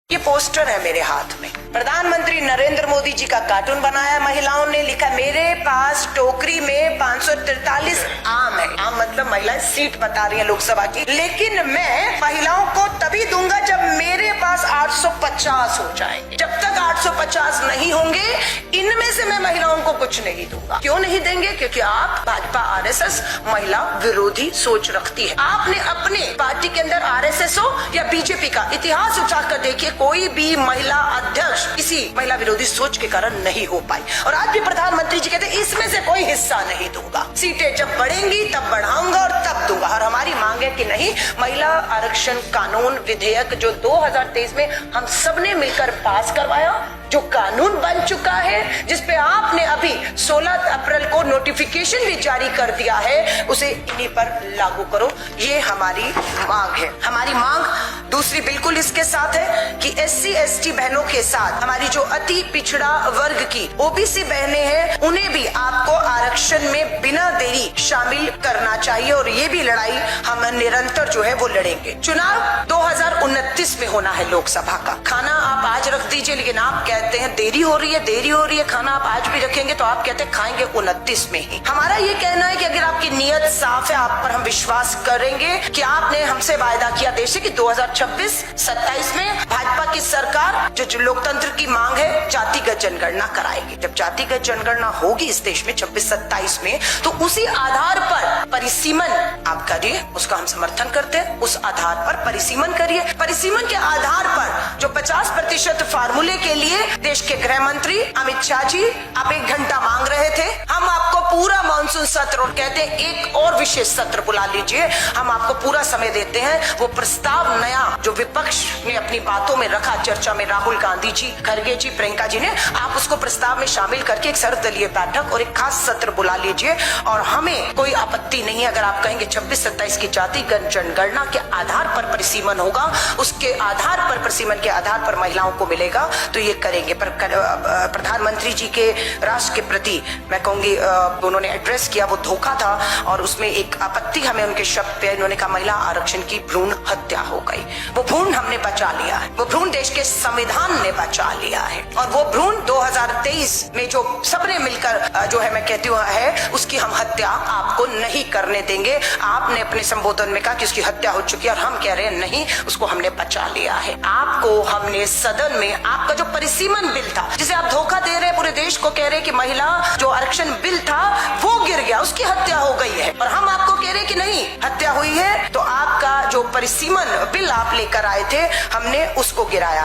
ये पोस्टर है मेरे हाथ में। प्रधानमंत्री नरेंद्र मोदी जी का कार्टून बनाया महिलाओं ने, लिखा मेरे पास टोकरी में 543 आम है। आम मतलब महिलाएं सीट बता रही है लोकसभा की, लेकिन मैं महिलाओं को तभी दूंगा जब मेरे पास 850 हो जाएंगे। जब तक 850 नहीं होंगे इनमें से मैं महिलाओं को कुछ नहीं दूंगा। क्यों नहीं देंगे? क्योंकि आप भाजपा आरएसएस महिला विरोधी सोच रखती है। आपने अपने पार्टी के अंदर आरएसएस हो या बीजेपी का इतिहास उठाकर देखिए, कोई भी महिला अध्यक्ष किसी महिला विरोधी सोच के कारण नहीं हो पाई। और आज भी प्रधानमंत्री जी कहते इसमें से कोई हिस्सा नहीं दूंगा, सीटें जब बढ़ेंगी तब बढ़ाऊंगा और तब दूंगा। और हमारी मांग है कि नहीं, महिला आरक्षण कानून विधेयक जो 2023 में हम सबने मिलकर पास करवाया, जो कानून बन चुका है, जिसपे आपने अभी 16 अप्रैल को नोटिफिकेशन भी जारी कर दिया है, उसे इन्हीं पर लागू करो। ये हमारी मांग है। हमारी मांग दूसरी बिल्कुल इसके साथ है कि SC ST बहनों के साथ हमारी जो अति पिछड़ा वर्ग की OBC बहनें हैं, उन्हें भी आपको आरक्षण में बिना देरी शामिल करना चाहिए। और ये भी लड़ाई हम निरंतर जो है वो लड़ेंगे। चुनाव 2029 में होना है लोकसभा का। खाना आप आज रख दीजिए, लेकिन आप कहते हैं देरी हो रही है, खाना आप आज भी रखेंगे तो आप कहते हैं खाएंगे 29 में ही। हमारा ये कहना है कि अगर आपकी नीयत साफ है, आप पर हम विश्वास करेंगे कि आपने हमसे वायदा किया देश से कि 2026-27 में भाजपा की सरकार जो लोकतंत्र की मांग है जातिगत जनगणना कराएगी। जब जातिगत जनगणना होगी इस देश में 26-27 में, तो उसी आधार पर परिसीमन आप करिए, उसका हम समर्थन करते हैं। उस आधार पर परिसीमन करिए। परिसीमन के आधार पर जो 50% फार्मूले के लिए देश के गृह मंत्री अमित शाह जी आप 1 घंटा मांग रहे थे, हम आपको पूरा मानसून सत्र, और कहते हैं एक और विशेष सत्र बुला लीजिए, हम आपको पूरा समय देते हैं। वो प्रस्ताव नया जो विपक्ष ने अपनी बातों में रखा, चर्चा में राहुल गांधी जी, खरगे जी, प्रियंका जी ने, आप उसको प्रस्ताव में शामिल करके एक सर्वदलीय बैठक और एक खास सत्र बुला लीजिए। और हमें कोई आपत्ति नहीं है अगर आप कहेंगे 26-27 की जातिगत जनगणना के आधार पर परिसीमन होगा, उसके आधार पर परिसीमन के आधार पर महिलाओं को मिलेगा, तो ये करेंगे। पर प्रधानमंत्री जी के राष्ट्र के प्रति मैं कहूंगी उन्होंने एड्रेस किया वो धोखा था, और उसमें एक आपत्ति हमें उनके शब्द पे, उन्होंने कहा महिला आरक्षण की भ्रूण हत्या हो गई। वो भ्रूण हमने बचा लिया है, वो भ्रूण देश के संविधान ने बचा लिया है, और वो भ्रूण 2023 में जो सबने मिलकर जो है मैं कहती हूँ है, उसकी हम हत्या आपको नहीं करने देंगे। आपने अपने संबोधन में कहा कि उसकी हत्या हो चुकी है, और हम कह रहे हैं नहीं, उसको हमने बचा लिया है। आपको हमने सदन में आपका जो परिसीमन बिल था, जिसे आप धोखा दे रहे हैं पूरे देश को, कह रहे हैं कि महिला जो आरक्षण बिल था वो गिर गया, उसकी हत्या हो गई है, और हम आपको कह रहे हैं कि नहीं, हत्या हुई है, तो आपका जो परिसीमन बिल आप लेकर आए थे हमने उसको गिराया है।